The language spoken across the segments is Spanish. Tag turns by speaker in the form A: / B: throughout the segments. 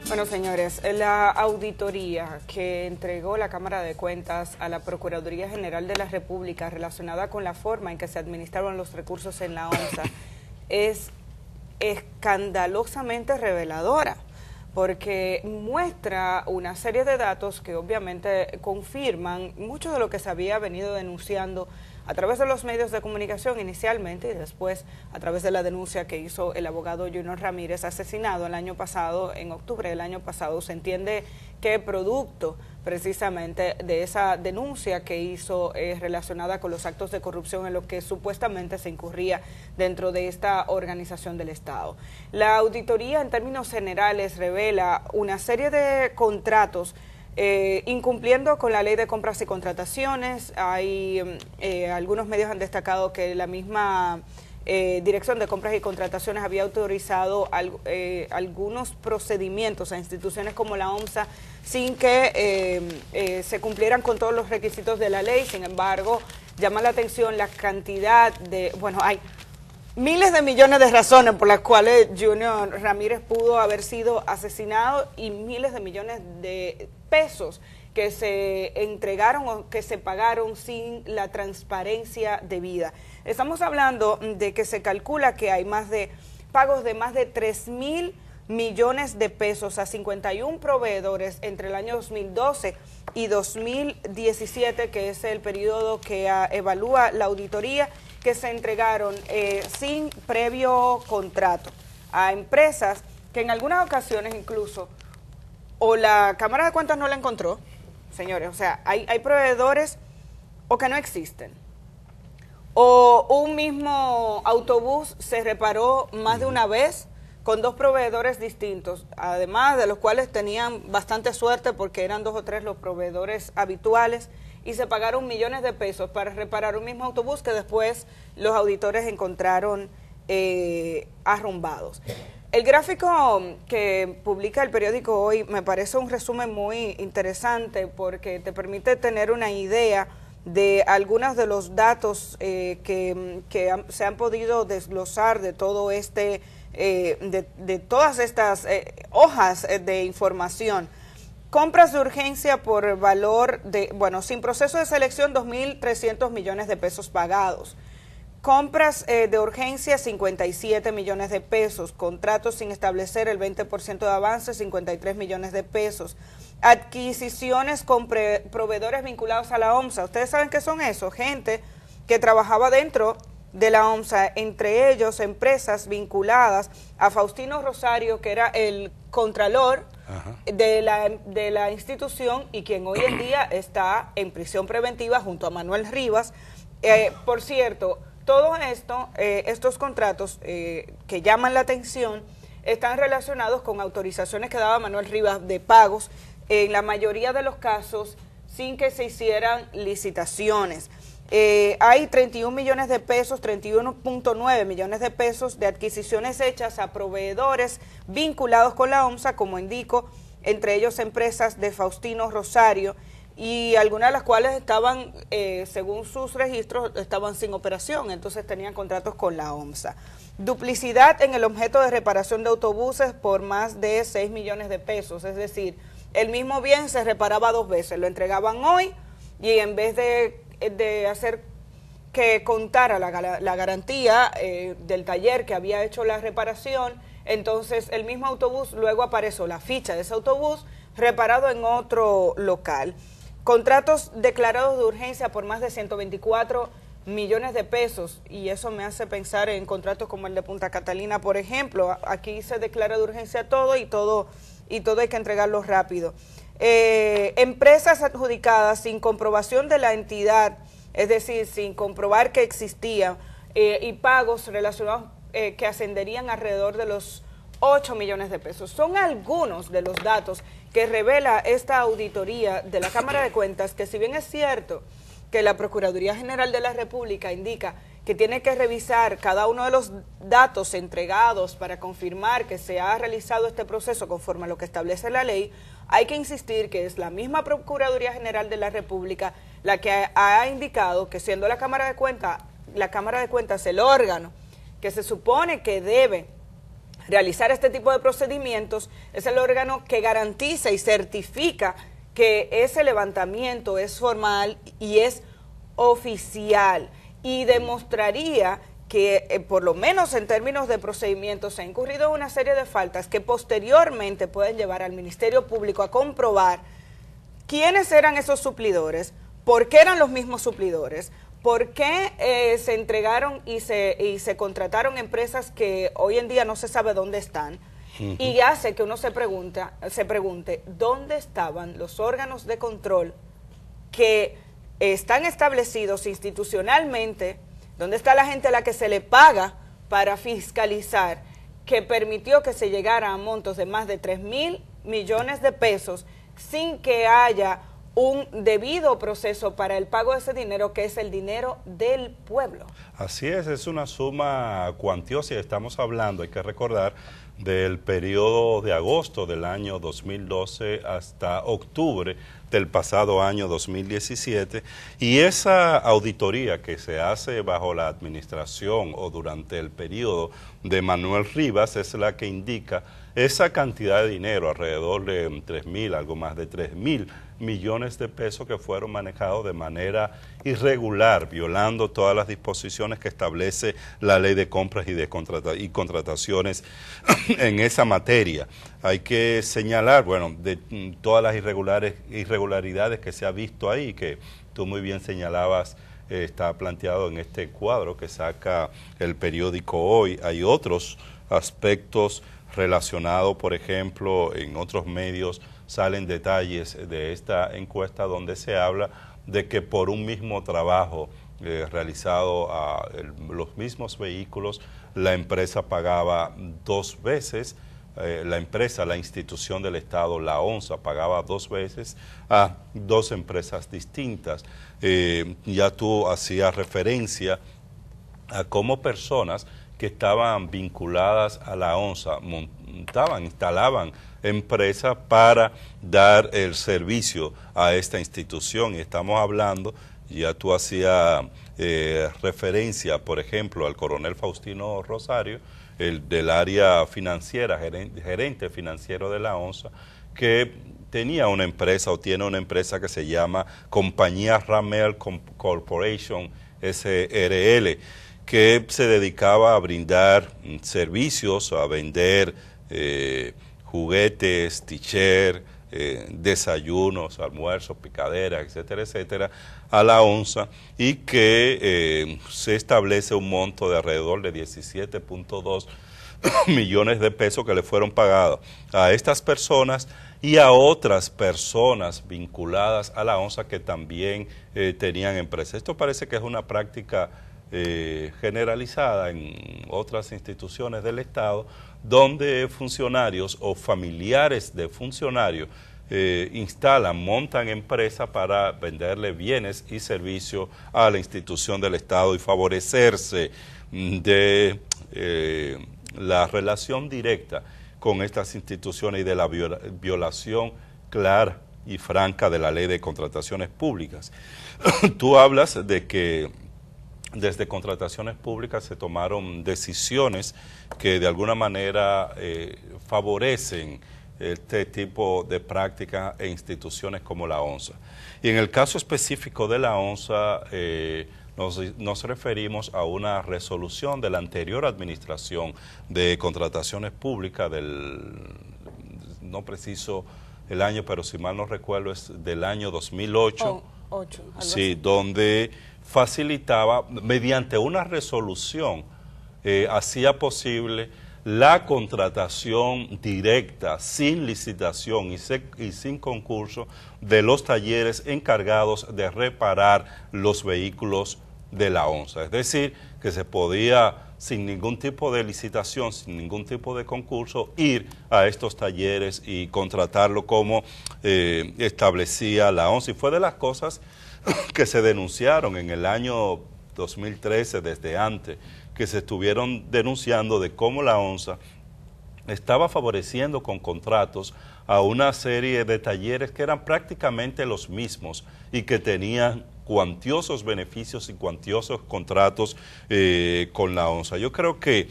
A: Bueno, señores, la auditoría que entregó la Cámara de Cuentas a la Procuraduría General de la República relacionada con la forma en que se administraron los recursos en la OMSA es escandalosamente reveladora, porque muestra una serie de datos que obviamente confirman mucho de lo que se había venido denunciando a través de los medios de comunicación inicialmente y después a través de la denuncia que hizo el abogado Junior Ramírez, asesinado el año pasado, en octubre del año pasado. Se entiende que producto precisamente de esa denuncia que hizo relacionada con los actos de corrupción en los que supuestamente se incurría dentro de esta organización del Estado. La auditoría en términos generales revela una serie de contratos incumpliendo con la ley de compras y contrataciones. Hay algunos medios han destacado que la misma Dirección de Compras y Contrataciones había autorizado algunos procedimientos a instituciones como la OMSA sin que se cumplieran con todos los requisitos de la ley. Sin embargo, llama la atención la cantidad de, bueno, hay miles de millones de razones por las cuales Junior Ramírez pudo haber sido asesinado y miles de millones de pesos que se entregaron o que se pagaron sin la transparencia debida. Estamos hablando de que se calcula que hay pagos de más de 3.000 millones de pesos a 51 proveedores entre el año 2012 y 2017, que es el periodo que evalúa la auditoría, que se entregaron sin previo contrato a empresas que en algunas ocasiones incluso o la Cámara de Cuentas no la encontró, señores, o sea, hay proveedores o que no existen, o un mismo autobús se reparó más de una vez con dos proveedores distintos, además de los cuales tenían bastante suerte porque eran 2 o 3 los proveedores habituales, y se pagaron millones de pesos para reparar un mismo autobús que después los auditores encontraron arrumbados. El gráfico que publica el periódico Hoy me parece un resumen muy interesante porque te permite tener una idea de algunos de los datos que se han podido desglosar de todo de todas estas hojas de información. Compras de urgencia por valor de, bueno, sin proceso de selección, 2.300 millones de pesos pagados. Compras de urgencia, 57 millones de pesos. Contratos sin establecer el 20% de avance, 53 millones de pesos. Adquisiciones con proveedores vinculados a la OMSA. ¿Ustedes saben qué son eso? Gente que trabajaba dentro de la OMSA, entre ellos empresas vinculadas a Faustino Rosario, que era el contralor de la institución y quien hoy en día está en prisión preventiva junto a Manuel Rivas. Por cierto, todo esto, estos contratos que llaman la atención, están relacionados con autorizaciones que daba Manuel Rivas de pagos, en la mayoría de los casos sin que se hicieran licitaciones. Hay 31 millones de pesos, 31.9 millones de pesos de adquisiciones hechas a proveedores vinculados con la OMSA, como indico, entre ellos empresas de Faustino Rosario, y algunas de las cuales estaban, según sus registros, estaban sin operación, entonces tenían contratos con la OMSA. Duplicidad en el objeto de reparación de autobuses por más de 6 millones de pesos, es decir, el mismo bien se reparaba 2 veces, lo entregaban hoy y en vez de hacer que contara la garantía del taller que había hecho la reparación, entonces el mismo autobús luego apareció la ficha de ese autobús reparado en otro local. Contratos declarados de urgencia por más de 124 millones de pesos, y eso me hace pensar en contratos como el de Punta Catalina, por ejemplo. Aquí se declara de urgencia todo y todo hay que entregarlo rápido. Empresas adjudicadas sin comprobación de la entidad, es decir, sin comprobar que existía, y pagos relacionados que ascenderían alrededor de los 8 millones de pesos. Son algunos de los datos que revela esta auditoría de la Cámara de Cuentas, que si bien es cierto que la Procuraduría General de la República indica que tiene que revisar cada uno de los datos entregados para confirmar que se ha realizado este proceso conforme a lo que establece la ley, hay que insistir que es la misma Procuraduría General de la República la que ha indicado que, siendo la Cámara de Cuentas el órgano que se supone que debe realizar este tipo de procedimientos, es el órgano que garantiza y certifica que ese levantamiento es formal y es oficial, y demostraría que por lo menos en términos de procedimientos se ha incurrido en una serie de faltas que posteriormente pueden llevar al Ministerio Público a comprobar quiénes eran esos suplidores, por qué eran los mismos suplidores, por qué se entregaron y se contrataron empresas que hoy en día no se sabe dónde están, y hace que uno se pregunte dónde estaban los órganos de control que están establecidos institucionalmente, dónde está la gente a la que se le paga para fiscalizar, que permitió que se llegara a montos de más de 3.000 millones de pesos sin que haya un debido proceso para el pago de ese dinero, que es el dinero del pueblo.
B: Así es una suma cuantiosa y estamos hablando, hay que recordar, del periodo de agosto del año 2012 hasta octubre del pasado año 2017, y esa auditoría que se hace bajo la administración o durante el periodo de Manuel Rivas es la que indica esa cantidad de dinero, alrededor de 3.000, algo más de 3.000 millones de pesos que fueron manejados de manera irregular, violando todas las disposiciones que establece la ley de compras y contrataciones en esa materia. Hay que señalar, bueno, de todas las irregularidades que se ha visto ahí, que tú muy bien señalabas, está planteado en este cuadro que saca el periódico Hoy. Hay otros aspectos relacionados, por ejemplo, en otros medios salen detalles de esta encuesta donde se habla de que por un mismo trabajo realizado a los mismos vehículos, la empresa pagaba 2 veces, la institución del Estado, la ONSA, pagaba 2 veces a 2 empresas distintas. Ya tú hacías referencia a cómo personas que estaban vinculadas a la ONSA instalaban empresas para dar el servicio a esta institución, y estamos hablando, ya tú hacías referencia, por ejemplo, al coronel Faustino Rosario, el del área financiera, gerente financiero de la ONSA, que tenía una empresa o tiene una empresa que se llama Compañía Ramel Corporation SRL, que se dedicaba a brindar servicios, a vender juguetes, t-shirt, desayunos, almuerzos, picaderas, etcétera, etcétera, a la ONSA, y que se establece un monto de alrededor de 17.2 millones de pesos que le fueron pagados a estas personas y a otras personas vinculadas a la ONSA que también tenían empresas. Esto parece que es una práctica generalizada en otras instituciones del Estado, donde funcionarios o familiares de funcionarios montan empresas para venderle bienes y servicios a la institución del Estado y favorecerse de la relación directa con estas instituciones y de la violación clara y franca de la ley de contrataciones públicas. Tú hablas de que desde contrataciones públicas se tomaron decisiones que de alguna manera favorecen este tipo de prácticas e instituciones como la ONSA. Y en el caso específico de la ONSA, nos referimos a una resolución de la anterior administración de contrataciones públicas no preciso el año, pero si mal no recuerdo es del año 2008. Sí, donde facilitaba, mediante una resolución, hacía posible la contratación directa, sin licitación y sin concurso, de los talleres encargados de reparar los vehículos de la ONSA. Es decir, que se podía, sin ningún tipo de licitación, sin ningún tipo de concurso, ir a estos talleres y contratarlo como establecía la ONSA. Y fue de las cosas que se denunciaron en el año 2013, desde antes, que se estuvieron denunciando de cómo la ONSA estaba favoreciendo con contratos a una serie de talleres que eran prácticamente los mismos y que tenían cuantiosos beneficios y cuantiosos contratos con la ONSA. Yo creo que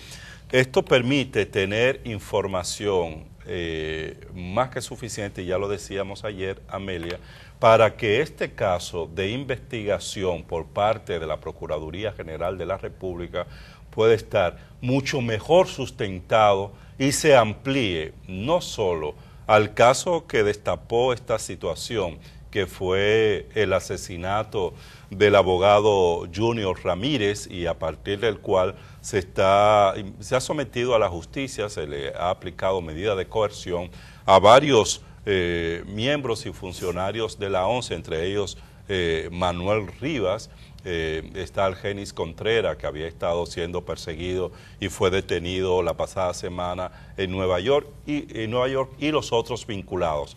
B: Esto permite tener información más que suficiente, ya lo decíamos ayer, Amelia, para que este caso de investigación por parte de la Procuraduría General de la República pueda estar mucho mejor sustentado y se amplíe no solo al caso que destapó esta situación, que fue el asesinato del abogado Junior Ramírez, y a partir del cual se ha sometido a la justicia, se le ha aplicado medidas de coerción a varios miembros y funcionarios de la ONCE, entre ellos Manuel Rivas, está Argenis Contreras, que había estado siendo perseguido y fue detenido la pasada semana en Nueva York y los otros vinculados.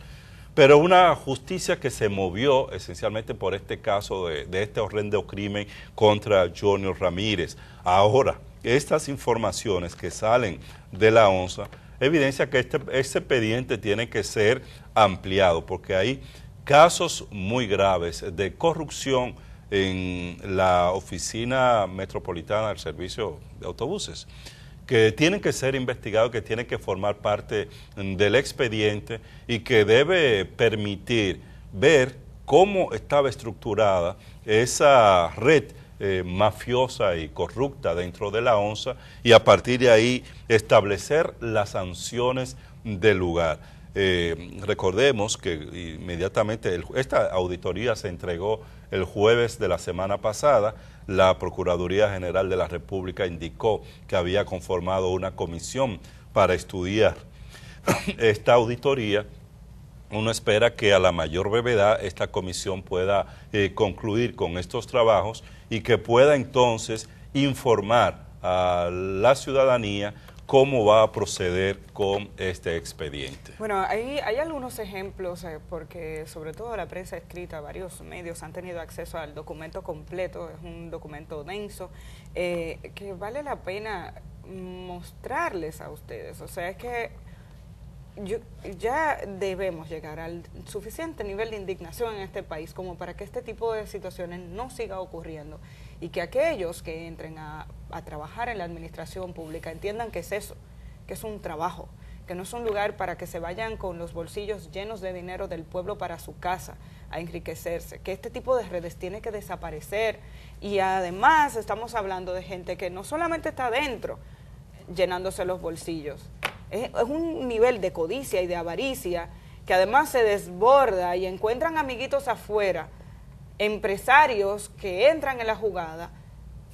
B: Pero una justicia que se movió esencialmente por este caso de este horrendo crimen contra Junior Ramírez. Ahora, estas informaciones que salen de la ONSA evidencia que este expediente tiene que ser ampliado, porque hay casos muy graves de corrupción en la Oficina Metropolitana del Servicio de Autobuses, que tienen que ser investigados, que tienen que formar parte del expediente y que debe permitir ver cómo estaba estructurada esa red mafiosa y corrupta dentro de la ONSA, y a partir de ahí establecer las sanciones del lugar. Recordemos que inmediatamente esta auditoría se entregó el jueves de la semana pasada. La Procuraduría General de la República indicó que había conformado una comisión para estudiar esta auditoría. Uno espera que a la mayor brevedad esta comisión pueda concluir con estos trabajos y que pueda entonces informar a la ciudadanía cómo va a proceder con este expediente.
A: Bueno, hay algunos ejemplos, porque sobre todo la prensa escrita, varios medios han tenido acceso al documento completo, es un documento denso, que vale la pena mostrarles a ustedes. O sea, es que ya debemos llegar al suficiente nivel de indignación en este país como para que este tipo de situaciones no siga ocurriendo, y que aquellos que entren a trabajar en la administración pública entiendan que es eso, que es un trabajo, que no es un lugar para que se vayan con los bolsillos llenos de dinero del pueblo para su casa a enriquecerse, que este tipo de redes tiene que desaparecer. Y además estamos hablando de gente que no solamente está dentro llenándose los bolsillos, es un nivel de codicia y de avaricia que además se desborda, y encuentran amiguitos afuera, empresarios que entran en la jugada,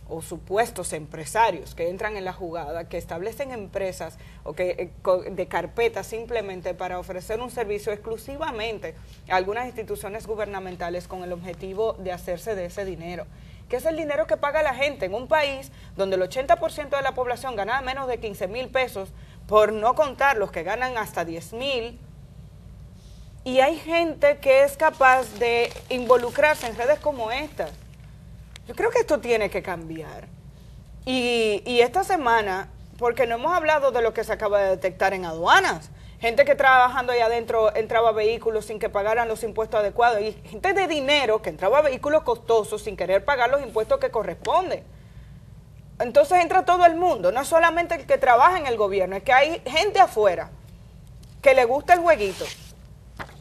A: o supuestos empresarios que entran en la jugada, que establecen empresas o que de carpetas simplemente para ofrecer un servicio exclusivamente a algunas instituciones gubernamentales con el objetivo de hacerse de ese dinero, que es el dinero que paga la gente en un país donde el 80% de la población gana menos de 15,000 pesos, por no contar los que ganan hasta 10,000, y hay gente que es capaz de involucrarse en redes como estas. Yo creo que esto tiene que cambiar. Y esta semana, porque no hemos hablado de lo que se acaba de detectar en aduanas, gente que trabajando ahí adentro entraba a vehículos sin que pagaran los impuestos adecuados, y gente de dinero que entraba a vehículos costosos sin querer pagar los impuestos que corresponden. Entonces entra todo el mundo, no solamente el que trabaja en el gobierno, es que hay gente afuera que le gusta el jueguito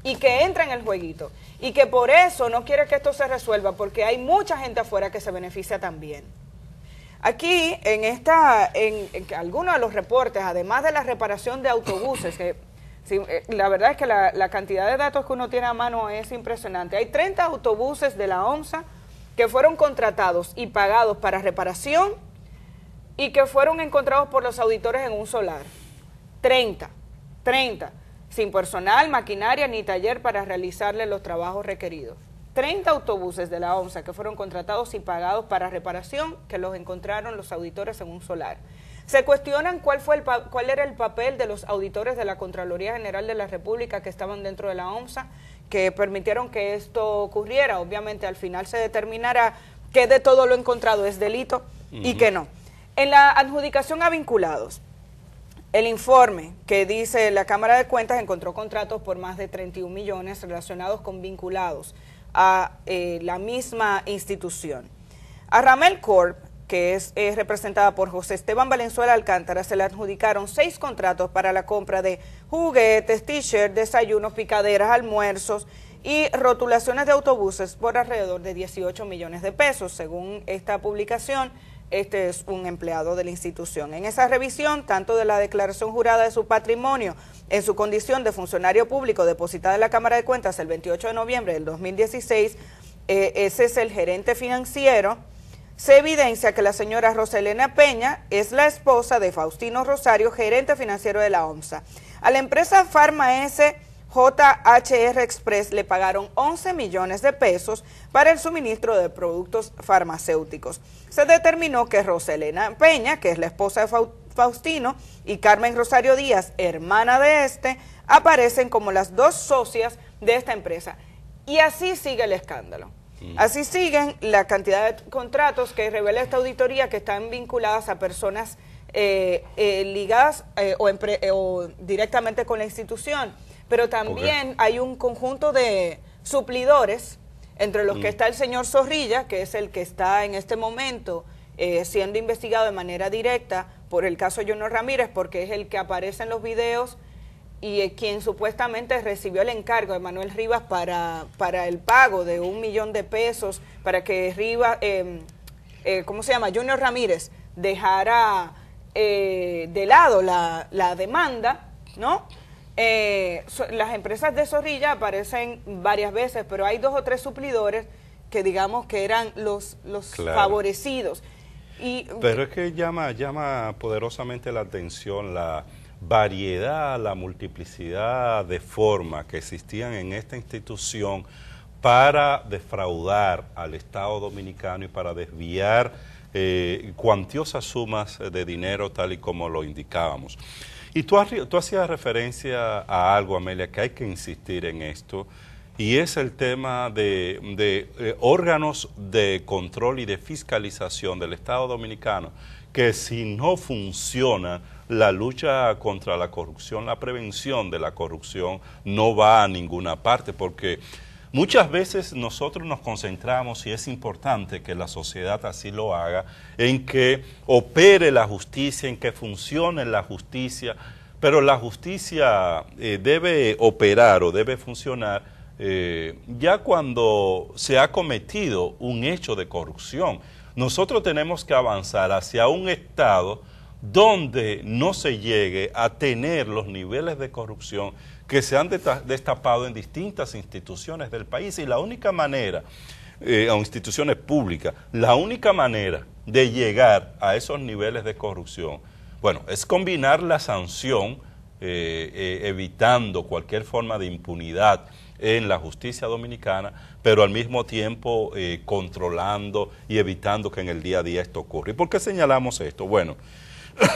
A: y que entra en el jueguito, y que por eso no quiere que esto se resuelva, porque hay mucha gente afuera que se beneficia también. Aquí, en algunos de los reportes, además de la reparación de autobuses, que sí, la verdad es que la cantidad de datos que uno tiene a mano es impresionante. Hay 30 autobuses de la OMSA que fueron contratados y pagados para reparación y que fueron encontrados por los auditores en un solar. 30, sin personal, maquinaria ni taller para realizarle los trabajos requeridos. 30 autobuses de la OMSA que fueron contratados y pagados para reparación, que los encontraron los auditores en un solar. Se cuestionan cuál era el papel de los auditores de la Contraloría General de la República que estaban dentro de la OMSA, que permitieron que esto ocurriera. Obviamente al final se determinará que de todo lo encontrado es delito y que no. En la adjudicación a vinculados, el informe que dice la Cámara de Cuentas encontró contratos por más de 31 millones relacionados con vinculados a la misma institución. A Ramel Corp que es representada por José Esteban Valenzuela Alcántara, se le adjudicaron 6 contratos para la compra de juguetes, t-shirts, desayunos, picaderas, almuerzos y rotulaciones de autobuses por alrededor de 18 millones de pesos. Según esta publicación, este es un empleado de la institución. En esa revisión, tanto de la declaración jurada de su patrimonio en su condición de funcionario público depositada en la Cámara de Cuentas el 28 de noviembre del 2016, ese es el gerente financiero, se evidencia que la señora Roselena Peña es la esposa de Faustino Rosario, gerente financiero de la OMSA. A la empresa Pharma S JHR Express le pagaron 11 millones de pesos para el suministro de productos farmacéuticos. Se determinó que Roselena Peña, que es la esposa de Faustino, y Carmen Rosario Díaz, hermana de este, aparecen como las 2 socias de esta empresa. Y así sigue el escándalo. Así siguen la cantidad de contratos que revela esta auditoría que están vinculadas a personas ligadas o directamente con la institución. Pero también hay un conjunto de suplidores, entre los que está el señor Zorrilla, que es el que está en este momento siendo investigado de manera directa por el caso Junior Ramírez, porque es el que aparece en los videos y quien supuestamente recibió el encargo de Manuel Rivas para el pago de 1 millón de pesos para que Rivas, ¿cómo se llama? Junior Ramírez dejara de lado la demanda, ¿no? Las empresas de Zorrilla aparecen varias veces, pero hay 2 o 3 suplidores que digamos que eran los claro, favorecidos.
B: Pero es que llama poderosamente la atención la variedad, la multiplicidad de formas que existían en esta institución para defraudar al Estado Dominicano y para desviar cuantiosas sumas de dinero tal y como lo indicábamos. Y tú hacías referencia a algo, Amelia, que hay que insistir en esto, y es el tema de órganos de control y de fiscalización del Estado Dominicano, que si no funciona la lucha contra la corrupción, la prevención de la corrupción no va a ninguna parte, porque muchas veces nosotros nos concentramos, y es importante que la sociedad así lo haga, en que opere la justicia, en que funcione la justicia, pero la justicia debe operar o debe funcionar ya cuando se ha cometido un hecho de corrupción. Nosotros tenemos que avanzar hacia un Estado donde no se llegue a tener los niveles de corrupción que se han destapado en distintas instituciones del país, y la única manera, o instituciones públicas, la única manera de llegar a esos niveles de corrupción, bueno, es combinar la sanción, evitando cualquier forma de impunidad en la justicia dominicana, pero al mismo tiempo controlando y evitando que en el día a día esto ocurra. ¿Y por qué señalamos esto? Bueno,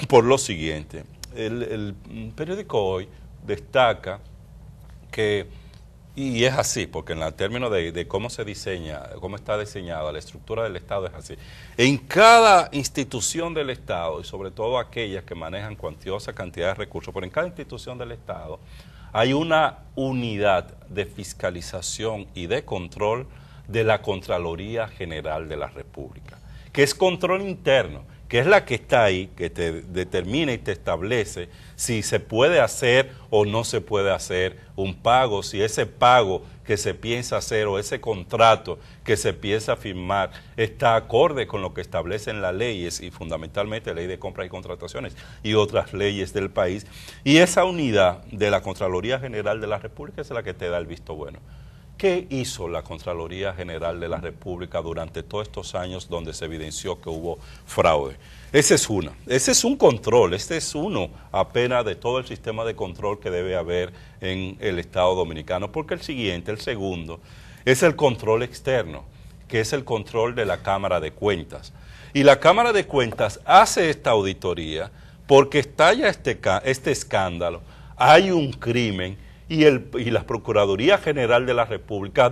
B: por lo siguiente, el periódico Hoy destaca que, y es así, porque en el término de cómo se diseña, cómo está diseñada la estructura del Estado es así, en cada institución del Estado, y sobre todo aquellas que manejan cuantiosa cantidad de recursos, pero en cada institución del Estado hay una unidad de fiscalización y de control de la Contraloría General de la República, que es control interno, que es la que está ahí, que te determina y te establece si se puede hacer o no se puede hacer un pago, si ese pago que se piensa hacer o ese contrato que se piensa firmar está acorde con lo que establecen las leyes, y fundamentalmente la ley de compras y contrataciones y otras leyes del país. Y esa unidad de la Contraloría General de la República es la que te da el visto bueno. ¿Qué hizo la Contraloría General de la República durante todos estos años donde se evidenció que hubo fraude? Ese es un control, este es uno apenas de todo el sistema de control que debe haber en el Estado Dominicano, porque el segundo, es el control externo, que es el control de la Cámara de Cuentas. Y la Cámara de Cuentas hace esta auditoría porque estalla este escándalo, hay un crimen, y la Procuraduría General de la República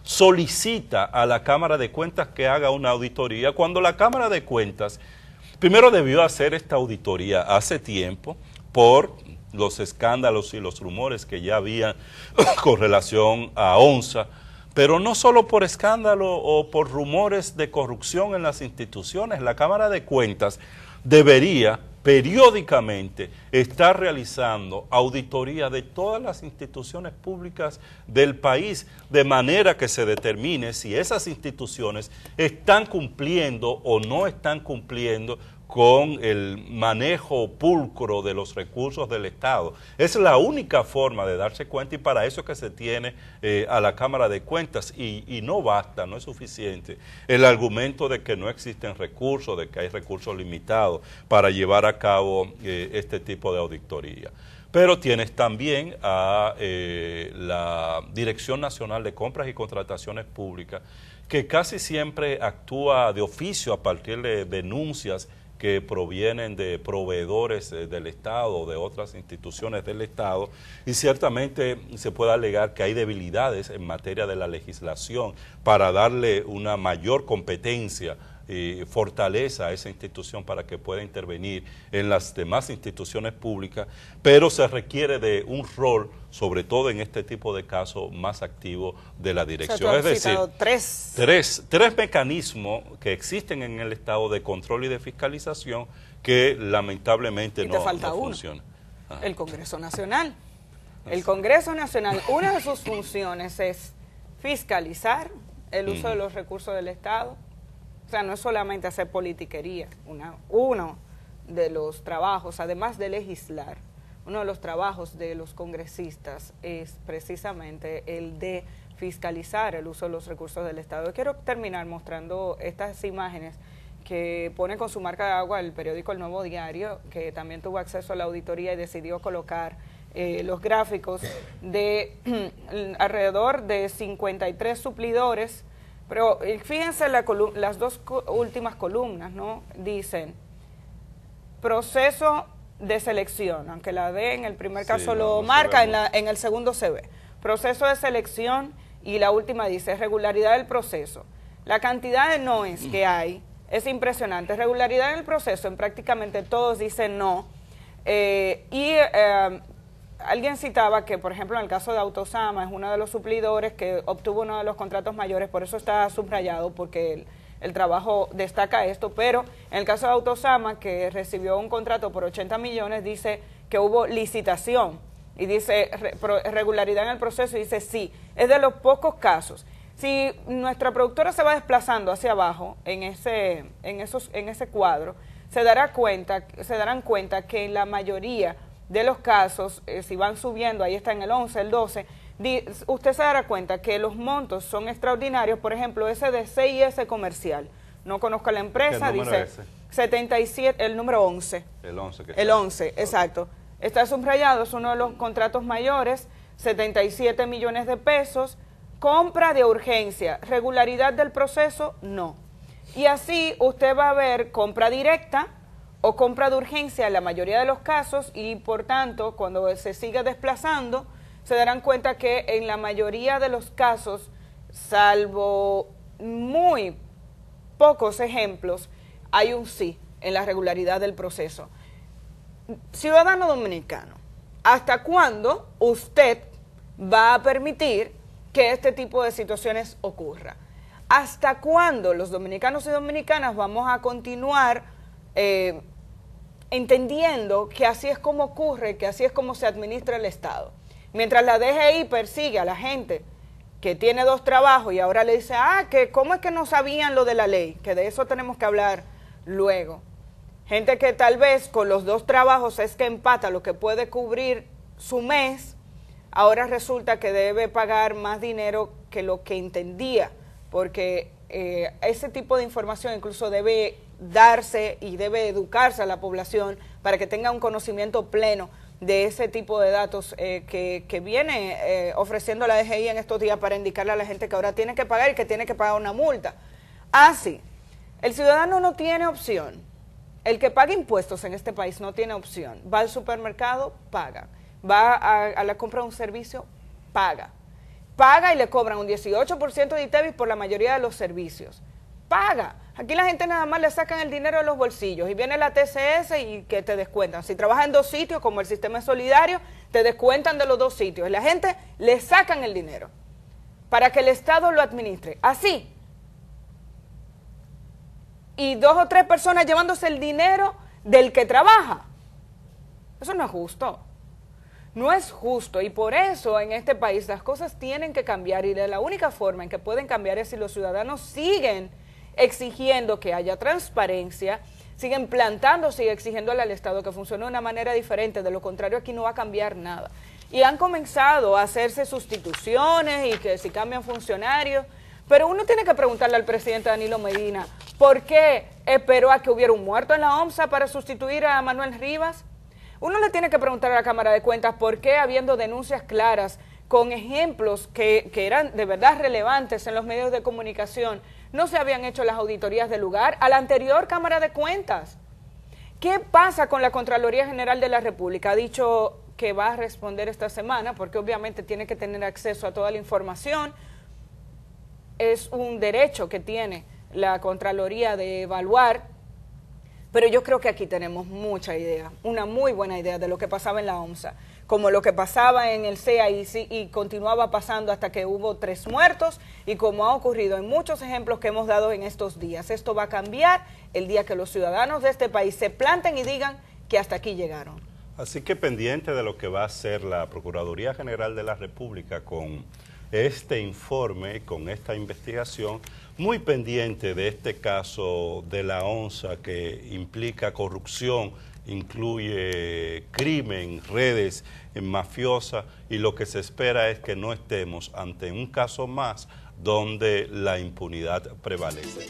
B: solicita a la Cámara de Cuentas que haga una auditoría, cuando la Cámara de Cuentas primero debió hacer esta auditoría hace tiempo por los escándalos y los rumores que ya había con relación a ONSA, Pero no solo por escándalo o por rumores de corrupción en las instituciones, la Cámara de Cuentas debería periódicamente estar realizando auditoría de todas las instituciones públicas del país, de manera que se determine si esas instituciones están cumpliendo o no están cumpliendo con el manejo pulcro de los recursos del Estado. Es la única forma de darse cuenta, y para eso es que se tiene a la Cámara de Cuentas, y no basta, no es suficiente el argumento de que no existen recursos, de que hay recursos limitados para llevar a cabo este tipo de auditoría. Pero tienes también a la Dirección Nacional de Compras y Contrataciones Públicas, que casi siempre actúa de oficio a partir de denuncias que provienen de proveedores del Estado o de otras instituciones del Estado, y ciertamente se puede alegar que hay debilidades en materia de la legislación para darle una mayor competencia y fortaleza a esa institución para que pueda intervenir en las demás instituciones públicas, pero se requiere de un rol, sobre todo en este tipo de casos, más activo de la dirección.
A: O sea, es decir,
B: tres mecanismos que existen en el Estado de control y de fiscalización que lamentablemente no funcionan.
A: El Congreso Nacional. El Congreso Nacional, una de sus funciones es fiscalizar el uso de los recursos del Estado. O sea, no es solamente hacer politiquería. Uno de los trabajos, además de legislar, uno de los trabajos de los congresistas es precisamente el de fiscalizar el uso de los recursos del Estado. Yo quiero terminar mostrando estas imágenes que pone con su marca de agua el periódico El Nuevo Diario, que también tuvo acceso a la auditoría y decidió colocar los gráficos de alrededor de 53 suplidores. Pero fíjense las dos últimas columnas, ¿no? Dicen, proceso de selección, aunque la D en el primer caso lo marca, en el segundo se ve. Proceso de selección, y la última dice, regularidad del proceso. La cantidad de noes que hay es impresionante. Regularidad en el proceso, en prácticamente todos dicen no. Alguien citaba que, por ejemplo, en el caso de Autosama, es uno de los suplidores que obtuvo uno de los contratos mayores, por eso está subrayado, porque el trabajo destaca esto, pero en el caso de Autosama, que recibió un contrato por 80 millones, dice que hubo licitación, y dice regularidad en el proceso, y dice sí, es de los pocos casos. Si nuestra productora se va desplazando hacia abajo en ese cuadro, se darán cuenta que en la mayoría de los casos, si van subiendo, ahí está en el 11, el 12, usted se dará cuenta que los montos son extraordinarios. Por ejemplo, ese de CIS Comercial, no conozco la empresa, dice 77, el número 11.
B: El 11,
A: el 11, exacto. Está subrayado, es uno de los contratos mayores, 77 millones de pesos, compra de urgencia, regularidad del proceso, no. Y así usted va a ver compra directa o compra de urgencia en la mayoría de los casos, y por tanto, cuando se siga desplazando, se darán cuenta que en la mayoría de los casos, salvo muy pocos ejemplos, hay un sí en la regularidad del proceso. Ciudadano dominicano, ¿hasta cuándo usted va a permitir que este tipo de situaciones ocurra? ¿Hasta cuándo los dominicanos y dominicanas vamos a continuar entendiendo que así es como ocurre, que así es como se administra el Estado? Mientras la DGI persigue a la gente que tiene dos trabajos y ahora le dice, que ¿cómo es que no sabían lo de la ley? Que de eso tenemos que hablar luego. Gente que tal vez con los dos trabajos es que empata lo que puede cubrir su mes, ahora resulta que debe pagar más dinero que lo que entendía, porque ese tipo de información incluso debe darse y debe educarse a la población para que tenga un conocimiento pleno de ese tipo de datos que viene ofreciendo la DGI en estos días para indicarle a la gente que ahora tiene que pagar y que tiene que pagar una multa. Así, el ciudadano no tiene opción. El que paga impuestos en este país no tiene opción. Va al supermercado, paga. Va a la compra de un servicio, paga. Paga y le cobran un 18% de ITEVIS por la mayoría de los servicios. Paga. Aquí la gente nada más le sacan el dinero de los bolsillos y viene la TCS y que te descuentan. Si trabajas en dos sitios, como el sistema es solidario, te descuentan de los dos sitios. La gente le sacan el dinero. para que el Estado lo administre. Así. Y 2 o 3 personas llevándose el dinero del que trabaja. Eso no es justo. No es justo, y por eso en este país las cosas tienen que cambiar, y de la única forma en que pueden cambiar es si los ciudadanos siguen exigiendo que haya transparencia, siguen plantándose y exigiéndole al Estado que funcione de una manera diferente. De lo contrario, aquí no va a cambiar nada. Y han comenzado a hacerse sustituciones y que si cambian funcionarios, pero uno tiene que preguntarle al presidente Danilo Medina, ¿por qué esperó a que hubiera un muerto en la OMSA para sustituir a Manuel Rivas? Uno le tiene que preguntar a la Cámara de Cuentas por qué, habiendo denuncias claras, con ejemplos que eran de verdad relevantes en los medios de comunicación, no se habían hecho las auditorías del lugar a la anterior Cámara de Cuentas. ¿Qué pasa con la Contraloría General de la República? Ha dicho que va a responder esta semana, porque obviamente tiene que tener acceso a toda la información. Es un derecho que tiene la Contraloría de evaluar. Pero yo creo que aquí tenemos mucha idea, una muy buena idea de lo que pasaba en la OMSA, como lo que pasaba en el CEA y continuaba pasando hasta que hubo 3 muertos, y como ha ocurrido en muchos ejemplos que hemos dado en estos días. Esto va a cambiar el día que los ciudadanos de este país se planten y digan que hasta aquí llegaron.
B: Así que pendiente de lo que va a hacer la Procuraduría General de la República con este informe, con esta investigación, muy pendiente de este caso de la ONSA que implica corrupción, incluye crimen, redes mafiosas, y lo que se espera es que no estemos ante un caso más donde la impunidad prevalece.